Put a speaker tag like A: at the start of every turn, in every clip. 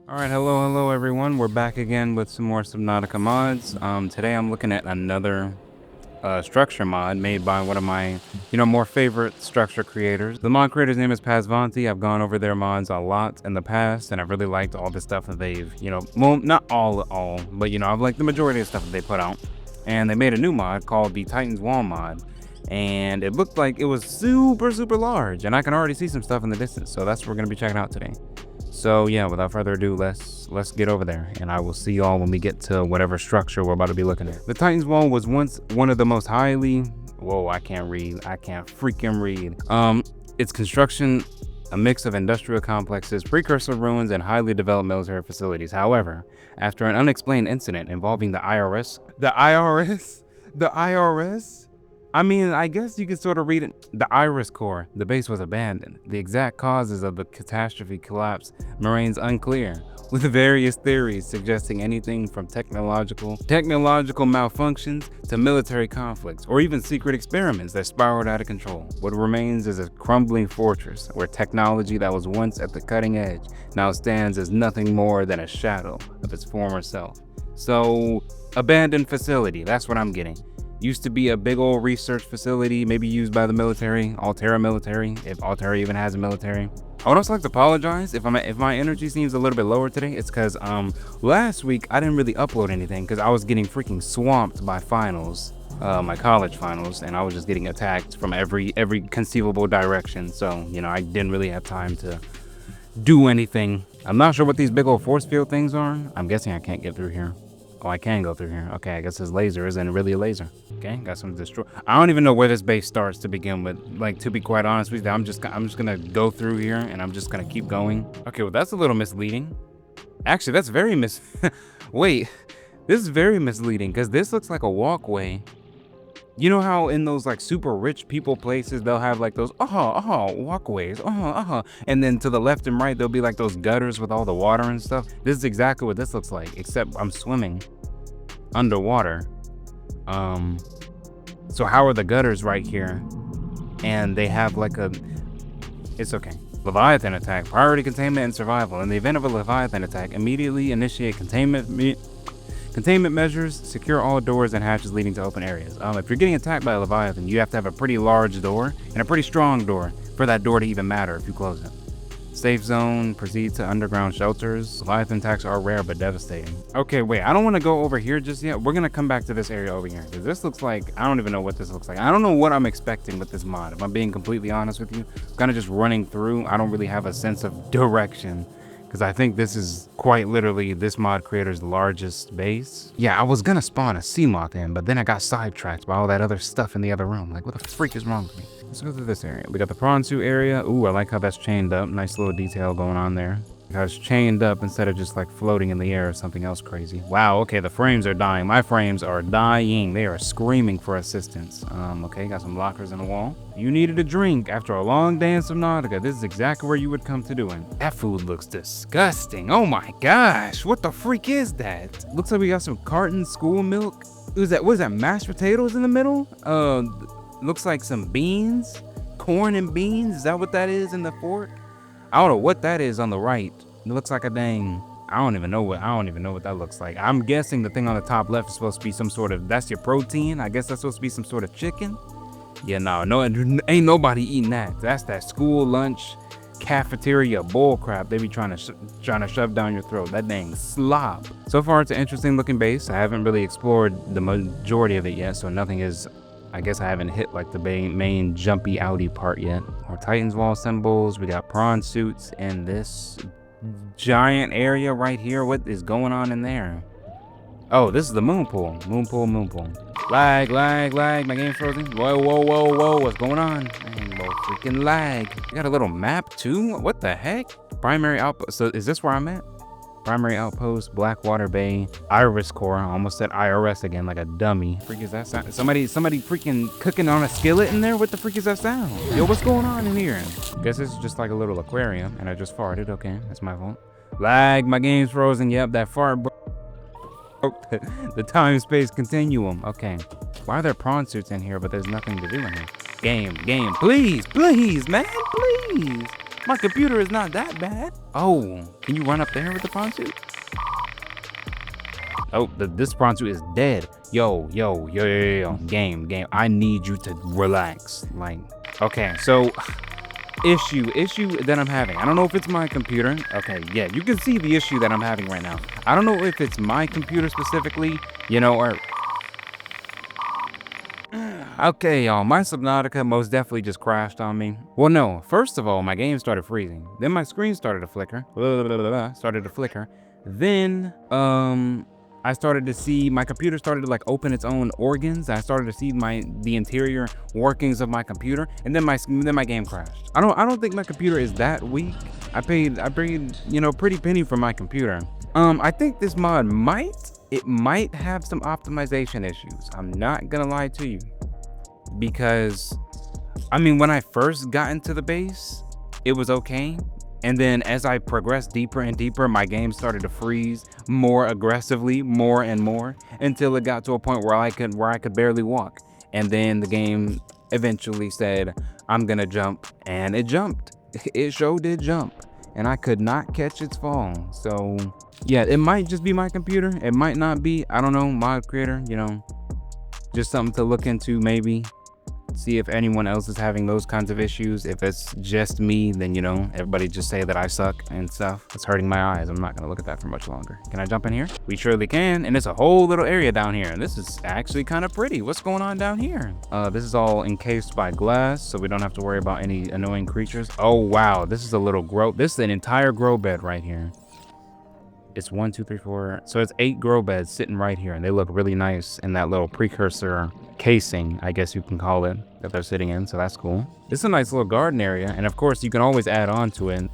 A: Alright, hello everyone. We're back again with some more Subnautica mods. Today I'm looking at another structure mod made by one of my, more favorite structure creators. The mod creator's name is Pazvanti. I've gone over their mods a lot in the past, and I've really liked all the stuff that they've, well, not all, but I've liked the majority of stuff that they put out. And they made a new mod called the Titan's Wall mod. And it looked like it was super large, and I can already see some stuff in the distance, so that's what we're gonna be checking out today. So yeah, without further ado, let's get over there, and I will see y'all when we get to whatever structure we're about to be looking at. The Titan's Wall was once one of the most highly, whoa, I can't freaking read. Its construction, a mix of industrial complexes, precursor ruins, and highly developed military facilities. However, after an unexplained incident involving the IRS, I mean, I guess you could sort of read it. The Iris Core, the base was abandoned. The exact causes of the catastrophe collapse remains unclear, with various theories suggesting anything from technological malfunctions to military conflicts, or even secret experiments that spiraled out of control. What remains is a crumbling fortress where technology that was once at the cutting edge now stands as nothing more than a shadow of its former self. So, abandoned facility, that's what I'm getting. Used to be a big old research facility, maybe used by the military, Altera military, if Altera even has a military. I would also like to apologize if my energy seems a little bit lower today. It's because last week I didn't really upload anything because I was getting freaking swamped by finals, my college finals, and I was just getting attacked from every conceivable direction. So I didn't really have time to do anything. I'm not sure what these big old force field things are. I'm guessing I can't get through here. Oh, I can go through here. Okay, I guess this laser isn't really a laser. Okay, got some destroy. I don't even know where this base starts to begin with. Like, to be quite honest with you, I'm just gonna go through here and I'm just gonna keep going. Okay, well that's a little misleading. Actually, that's very wait, this is very misleading because this looks like a walkway. You know how in those like super rich people places, they'll have like those walkways, and then to the left and right, there'll be like those gutters with all the water and stuff. This is exactly what this looks like, except I'm swimming underwater. So how are the gutters right here? And they have like it's okay. Leviathan attack, priority containment and survival. In the event of a Leviathan attack, immediately initiate containment measures, secure all doors and hatches leading to open areas. If you're getting attacked by a Leviathan, you have to have a pretty large door and a pretty strong door for that door to even matter if you close it. Safe zone, proceed to underground shelters. Leviathan attacks are rare but devastating. Okay, wait, I don't want to go over here just yet. We're gonna come back to this area over here because this looks like, I don't even know what this looks like. I don't know what I'm expecting with this mod. If I'm being completely honest with you, I'm kind of just running through. I don't really have a sense of direction, because I think this is quite literally this mod creator's largest base. Yeah, I was gonna spawn a sea moth in, but then I got sidetracked by all that other stuff in the other room. Like, what the freak is wrong with me? Let's go through this area. We got the prawn suit area. Ooh, I like how that's chained up. Nice little detail going on there. How it's chained up instead of just like floating in the air or something else crazy. Wow, okay, the frames are dying. My frames are dying. They are screaming for assistance. Okay, got some lockers in the wall. You needed a drink after a long day in Subnautica. This is exactly where you would come to doing. That food looks disgusting. Oh my gosh, what the freak is that? Looks like we got some carton school milk. What is that, mashed potatoes in the middle? Looks like some beans, corn and beans. Is that what that is in the fork? I don't know what that is on the right. It looks like a dang, I don't even know what that looks like. I'm guessing the thing on the top left is supposed to be some sort of, that's your protein. I guess that's supposed to be some sort of chicken. Yeah, no, ain't nobody eating that. That's that school lunch cafeteria bull crap they be trying to shove down your throat. That dang slop. So far, it's an interesting looking base. I haven't really explored the majority of it yet, so nothing is, I guess I haven't hit like the main jumpy outy part yet. More Titan's Wall symbols. We got prawn suits in this giant area right here. What is going on in there? Oh, this is the moon pool. Moon pool. Lag. My game's frozen. Whoa. What's going on? Rainbow freaking lag. You got a little map too? What the heck? Primary outpost. So is this where I'm at? Primary outpost, Blackwater Bay, Iris Core. I almost said IRS again like a dummy. Freak is that sound? Somebody freaking cooking on a skillet in there? What the freak is that sound? Yo, what's going on in here? Guess this is just like a little aquarium and I just farted. Okay, that's my fault. Lag, my game's frozen. Yep, that fart broke the time-space continuum. Okay, why are there prawn suits in here but there's nothing to do in here? Game, please, man, please. My computer is not that bad. Oh, can you run up there with the prawn suit? Oh, this prawn suit is dead. Yo. Game. I need you to relax. Like, okay, so issue that I'm having. I don't know if it's my computer. Okay, yeah, you can see the issue that I'm having right now. I don't know if it's my computer specifically, you know, or... Okay, y'all, my Subnautica most definitely just crashed on me. Well, no, first of all, my game started freezing. Then my screen started to flicker. Then, I started to see, my computer started to like open its own organs. I started to see the interior workings of my computer, and then my game crashed. I don't think my computer is that weak. I paid, you know, pretty penny for my computer. I think this mod might have some optimization issues. I'm not gonna lie to you, because I mean, when I first got into the base, it was okay. And then as I progressed deeper and deeper, my game started to freeze more aggressively, more and more, until it got to a point where I could barely walk. And then the game eventually said, I'm gonna jump, and it jumped. It sure did jump, and I could not catch its fall. So yeah, it might just be my computer. It might not be. I don't know, mod creator, you know, just something to look into maybe. See if anyone else is having those kinds of issues. If it's just me, then, you know, everybody just say that I suck and stuff. It's hurting my eyes. I'm not gonna look at that for much longer. Can I jump in here? We surely can, and it's a whole little area down here, and this is actually kind of pretty. What's going on down here? This is all encased by glass, so we don't have to worry about any annoying creatures. Oh wow, this is a little this is an entire grow bed right here. It's 1, 2, 3, 4. So it's 8 grow beds sitting right here, and they look really nice in that little precursor casing, I guess you can call it, that they're sitting in. So that's cool. This is a nice little garden area, and of course you can always add on to it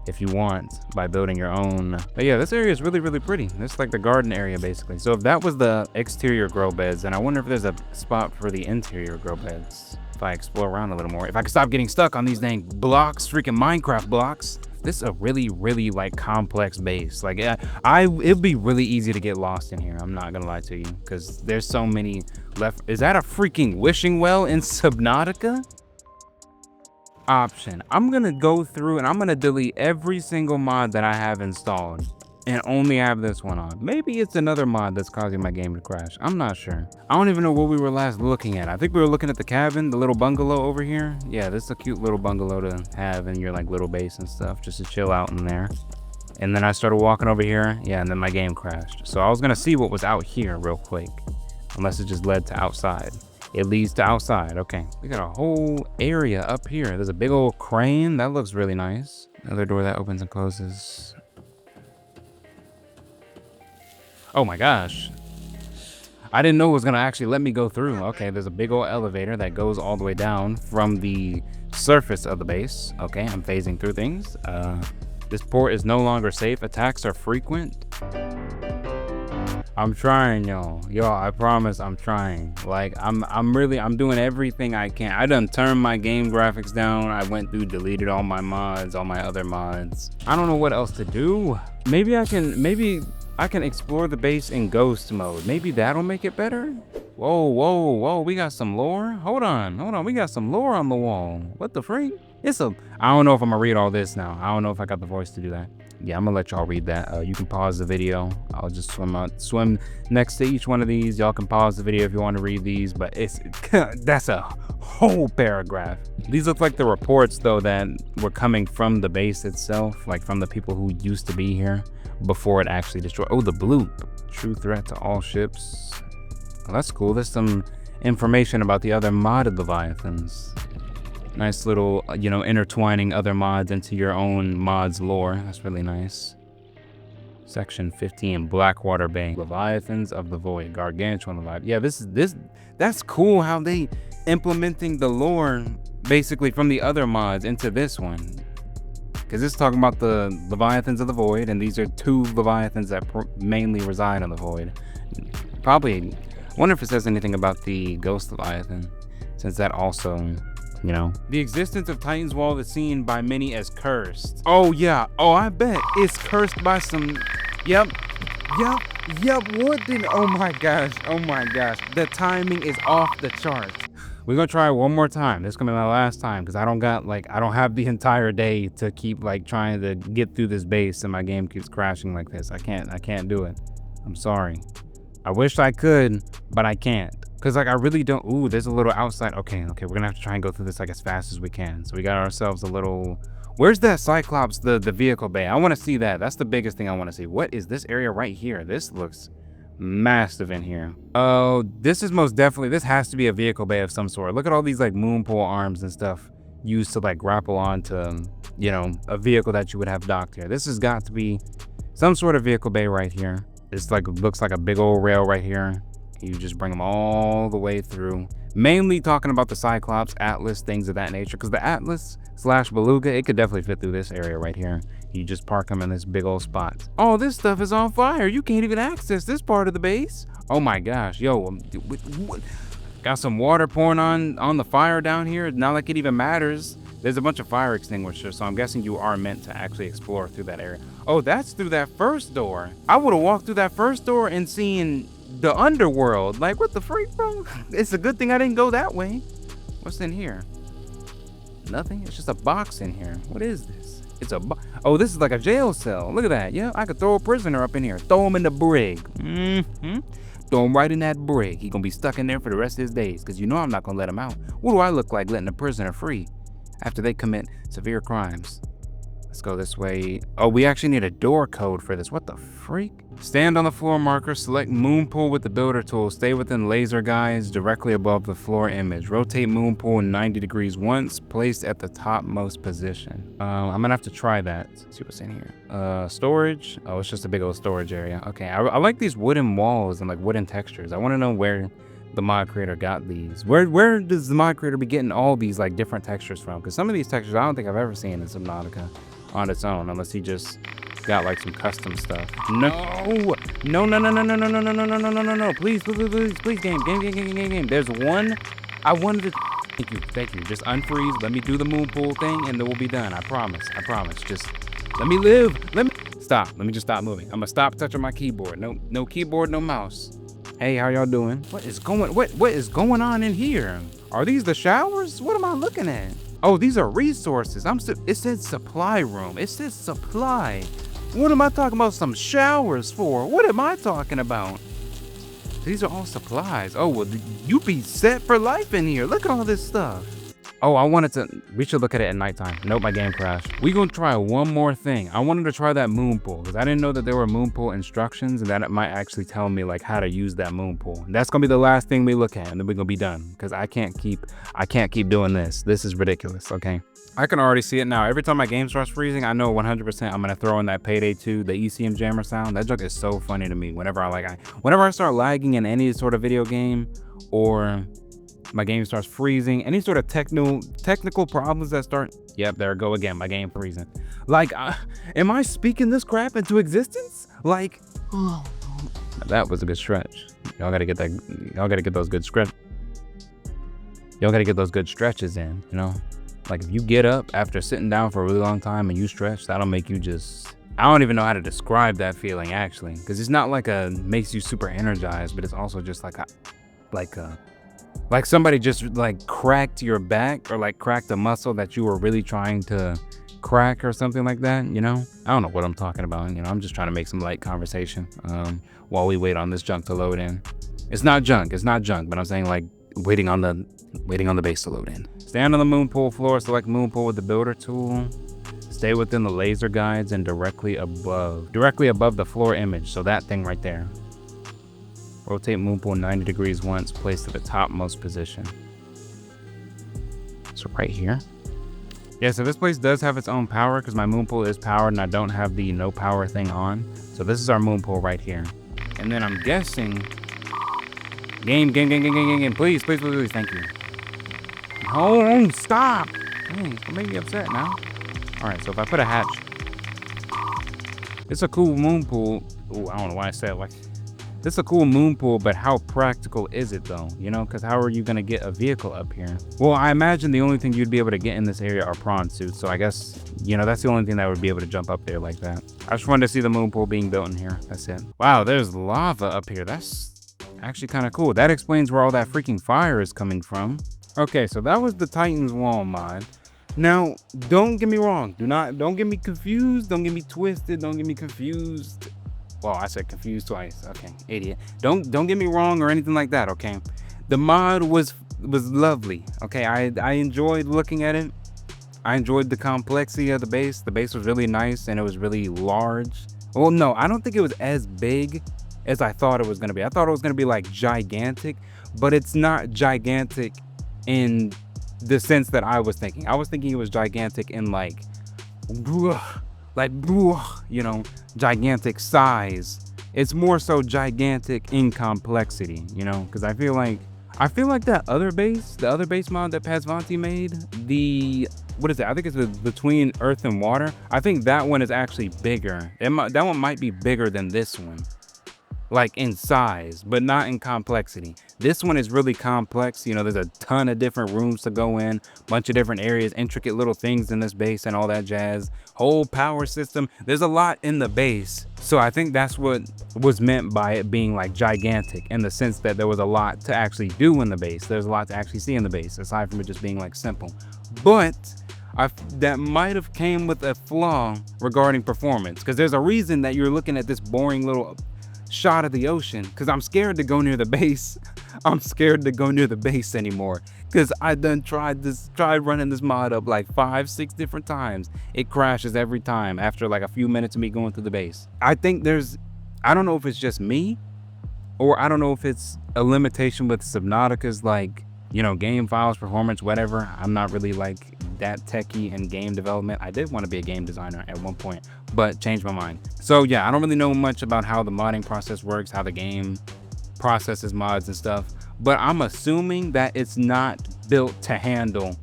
A: if you want by building your own. But yeah, this area is really, really pretty. This is like the garden area basically. So if that was the exterior grow beds, then I wonder if there's a spot for the interior grow beds. If I explore around a little more, if I could stop getting stuck on these dang blocks, freaking Minecraft blocks. This is a really, really like complex base. Like it'd be really easy to get lost in here. I'm not gonna lie to you, because there's so many left. Is that a freaking wishing well in Subnautica? Option. I'm gonna go through and I'm gonna delete every single mod that I have installed and only have this one on. Maybe it's another mod that's causing my game to crash. I'm not sure. I don't even know what we were last looking at. I think we were looking at the cabin, the little bungalow over here. Yeah, this is a cute little bungalow to have in your like little base and stuff, just to chill out in there. And then I started walking over here. Yeah, and then my game crashed. So I was gonna see what was out here real quick, unless it just led to outside. It leads to outside. Okay, we got a whole area up here. There's a big old crane. That looks really nice. Another door that opens and closes. Oh my gosh. I didn't know it was gonna actually let me go through. Okay, there's a big old elevator that goes all the way down from the surface of the base. Okay, I'm phasing through things. This port is no longer safe. Attacks are frequent. I'm trying, y'all. I promise I'm trying. Like, I'm doing everything I can. I done turned my game graphics down. I went through, deleted all my mods, all my other mods. I don't know what else to do. Maybe I can explore the base in ghost mode. Maybe that'll make it better. Whoa, we got some lore. Hold on, we got some lore on the wall. What the freak? I don't know if I'm gonna read all this now. I don't know if I got the voice to do that. Yeah, I'm gonna let y'all read that. You can pause the video. I'll just swim next to each one of these. Y'all can pause the video if you want to read these, but that's a whole paragraph. These look like the reports though that were coming from the base itself, like from the people who used to be here before it actually destroyed. Oh, the bloop. True threat to all ships. Oh, that's cool. There's some information about the other modded Leviathans. Nice little, you know, intertwining other mods into your own mod's lore. That's really nice. Section 15, Blackwater Bay. Leviathans of the Void. Gargantuan Leviathan. Yeah, that's cool how they implementing the lore basically from the other mods into this one. Because it's talking about the Leviathans of the Void, and these are 2 Leviathans that mainly reside on the Void. Probably, I wonder if it says anything about the Ghost Leviathan, since that also, you know. The existence of Titan's Wall is seen by many as cursed. Oh yeah, I bet it's cursed by some, yep, what did, oh my gosh, the timing is off the charts. We're gonna try it one more time. This is gonna be my last time because I don't have the entire day to keep like trying to get through this base and my game keeps crashing like this. I can't do it. I'm sorry. I wish I could, but I can't. Cause like I really don't. Ooh, there's a little outside. Okay, we're gonna have to try and go through this like as fast as we can. So we got ourselves a little. Where's that Cyclops, the vehicle bay? I want to see that. That's the biggest thing I want to see. What is this area right here? This looks massive in here. Oh, this is most definitely, this has to be a vehicle bay of some sort. Look at all these like moon pole arms and stuff used to like grapple onto, you know, a vehicle that you would have docked here. This has got to be some sort of vehicle bay right here. This like looks like a big old rail right here. You just bring them all the way through. Mainly talking about the Cyclops, Atlas, things of that nature. Because the Atlas / Beluga, it could definitely fit through this area right here. You just park them in this big old spot. Oh, this stuff is on fire. You can't even access this part of the base. Oh my gosh, yo, what? Got some water pouring on the fire down here. Not like it even matters. There's a bunch of fire extinguishers, so I'm guessing you are meant to actually explore through that area. Oh, that's through that first door. I would have walked through that first door and seen the underworld. Like, what the freak, bro? It's a good thing I didn't go that way. What's in here? Nothing. It's just a box in here. What is this? It's a oh, this is like a jail cell. Look at that. Yeah, I could throw a prisoner up in here. Throw him in the brig. Throw him right in that brig. He gonna be stuck in there for the rest of his days, because you know I'm not gonna let him out. What do I look like letting a prisoner free after they commit severe crimes? Let's go this way. Oh, we actually need a door code for this. What the freak? Stand on the floor marker, select moon pool with the builder tool. Stay within laser guides directly above the floor image. Rotate moon pool 90 degrees once, placed at the topmost position. I'm gonna have to try that. Let's see what's in here. Storage. Oh, it's just a big old storage area. Okay, I like these wooden walls and like wooden textures. I want to know where the mod creator got these. Where does the mod creator be getting all these like different textures from? Because some of these textures I don't think I've ever seen in Subnautica on its own, unless he just got like some custom stuff. No, please, game. There's one I wanted to. Thank you. Just unfreeze. Let me do the moon pool thing, and then we'll be done. I promise. Just let me live. Let me stop. Let me just stop moving. I'm gonna stop touching my keyboard. No keyboard, no mouse. Hey, how y'all doing? What is going on in here? Are these the showers? What am I looking at? Oh, these are resources. It said supply room. It says supply. What am I talking about some showers for? What am I talking about? These are all supplies. Oh, well, you be set for life in here. Look at all this stuff. Oh, we should look at it at nighttime. Nope, my game crashed. We gonna try one more thing. I wanted to try that moon pool because I didn't know that there were moon pool instructions and that it might actually tell me like how to use that moon pool. And that's gonna be the last thing we look at, and then we're gonna be done because I can't keep doing this. This is ridiculous, okay? I can already see it now. Every time my game starts freezing, I know 100% I'm gonna throw in that Payday 2, the ECM jammer sound. That joke is so funny to me. Whenever I start lagging in any sort of video game, or my game starts freezing, any sort of technical problems that start, yep, there we go again, my game freezing. Like, am I speaking this crap into existence? Like, that was a good stretch. Y'all gotta get those good stretches in, you know? Like, if you get up after sitting down for a really long time and you stretch, that'll make you just, I don't even know how to describe that feeling actually, because it's not like makes you super energized, but it's also just like somebody just like cracked your back, or like cracked a muscle that you were really trying to crack or something like that, you know? I don't know what I'm talking about, you know? I'm just trying to make some light conversation while we wait on this junk to load in. It's not junk, but I'm saying like waiting on the base to load in. Stand on the moon pool floor, select moon pool with the builder tool. Stay within the laser guides and directly above the floor image, so that thing right there. Rotate moon pool 90 degrees once, placed at the topmost position. So right here. Yeah, so this place does have its own power because my moon pool is powered and I don't have the no power thing on. So this is our moon pool right here. And then I'm guessing, game, please, thank you. Oh, stop. Dang, don't make me upset now. All right, so if I put a hatch, it's a cool moon pool. Ooh, I don't know why I said it like, it's a cool moon pool, but how practical is it though? You know, because how are you gonna get a vehicle up here? Well, I imagine the only thing you'd be able to get in this area are prawn suits. So I guess, you know, that's the only thing that would be able to jump up there like that. I just wanted to see the moon pool being built in here. That's it. Wow, there's lava up here. That's actually kind of cool. That explains where all that freaking fire is coming from. Okay, so that was the Titan's Wall mod. Now, don't get me wrong. Don't get me confused. Don't get me twisted. Don't get me confused. Well, I said confused twice. Okay, idiot. Don't get me wrong or anything like that. Okay, the mod was lovely. Okay, I enjoyed looking at it. I enjoyed the complexity of the base. The base was really nice and it was really large. Well, no, I don't think it was as big as I thought it was gonna be. I thought it was gonna be like gigantic, but it's not gigantic in the sense that I was thinking. I was thinking it was gigantic in like, you know, gigantic size. It's more so gigantic in complexity, you know, because I feel like that other base, the other base mod that Pazvanti made, what is it? I think it's between Earth and Water. I think that one is actually bigger. That one might be bigger than this one, like in size, but not in complexity. This one is really complex. You know, there's a ton of different rooms to go in, bunch of different areas, intricate little things in this base and all that jazz, whole power system. There's a lot in the base. So I think that's what was meant by it being like gigantic, in the sense that there was a lot to actually do in the base. There's a lot to actually see in the base, aside from it just being like simple. But that might have came with a flaw regarding performance, because there's a reason that you're looking at this boring little shot of the ocean, because I'm scared to go near the base. I'm scared to go near the base anymore, because I done tried running this mod up like 5-6 different times. It crashes every time after like a few minutes of me going through the base. I think I don't know if it's just me, or I don't know if it's a limitation with Subnautica's, like, you know, game files, performance, whatever. I'm not really like that techie in game development. I did want to be a game designer at one point, but changed my mind. So yeah, I don't really know much about how the modding process works, how the game processes mods and stuff, but I'm assuming that it's not built to handle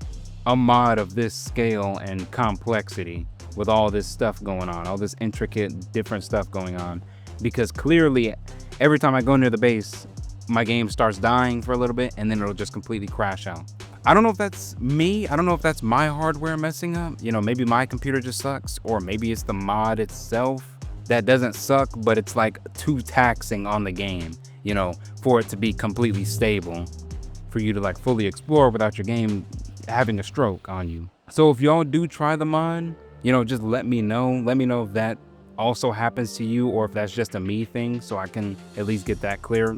A: a mod of this scale and complexity with all this stuff going on, all this intricate different stuff going on, because clearly every time I go near the base, my game starts dying for a little bit and then it'll just completely crash out. I don't know if that's me. I don't know if that's my hardware messing up. You know, maybe my computer just sucks, or maybe it's the mod itself that doesn't suck, but it's like too taxing on the game, you know, for it to be completely stable, for you to like fully explore without your game having a stroke on you. So if y'all do try the mod, you know, just let me know. Let me know if that also happens to you, or if that's just a me thing, so I can at least get that clear.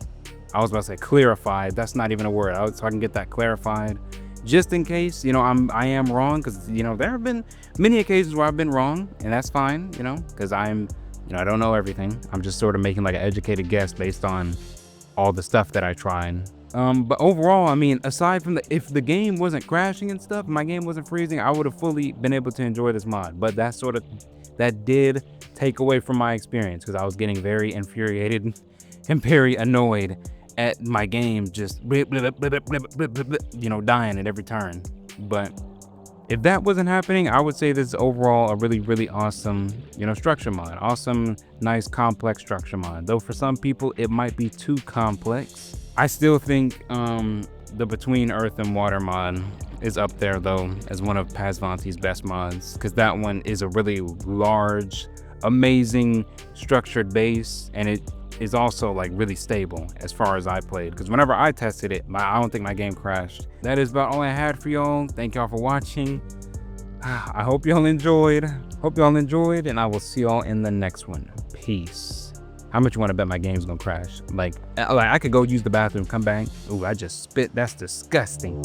A: I was about to say clarified. That's not even a word. So I can get that clarified, just in case, you know, I am wrong, because, you know, there have been many occasions where I've been wrong, and that's fine, you know, because you know, I don't know everything. I'm just sort of making like an educated guess based on all the stuff that I tried. But overall, I mean, aside from if the game wasn't crashing and stuff, my game wasn't freezing, I would have fully been able to enjoy this mod. But that did take away from my experience, because I was getting very infuriated and very annoyed at my game just, you know, dying at every turn. But if that wasn't happening, I would say this is overall a really, really awesome, you know, structure mod. Awesome, nice, complex structure mod. Though for some people, it might be too complex. I still think the Between Earth and Water mod is up there, though, as one of Pazvanti's best mods, because that one is a really large, amazing, structured base, and it is also like really stable as far as I played, because whenever I tested it, I don't think my game crashed. That is about all I had for y'all. Thank y'all for watching. I hope y'all enjoyed. And I will see y'all in the next one. Peace. How much you want to bet my game's gonna crash? Like I could go use the bathroom, come back. Ooh, I just spit. That's disgusting.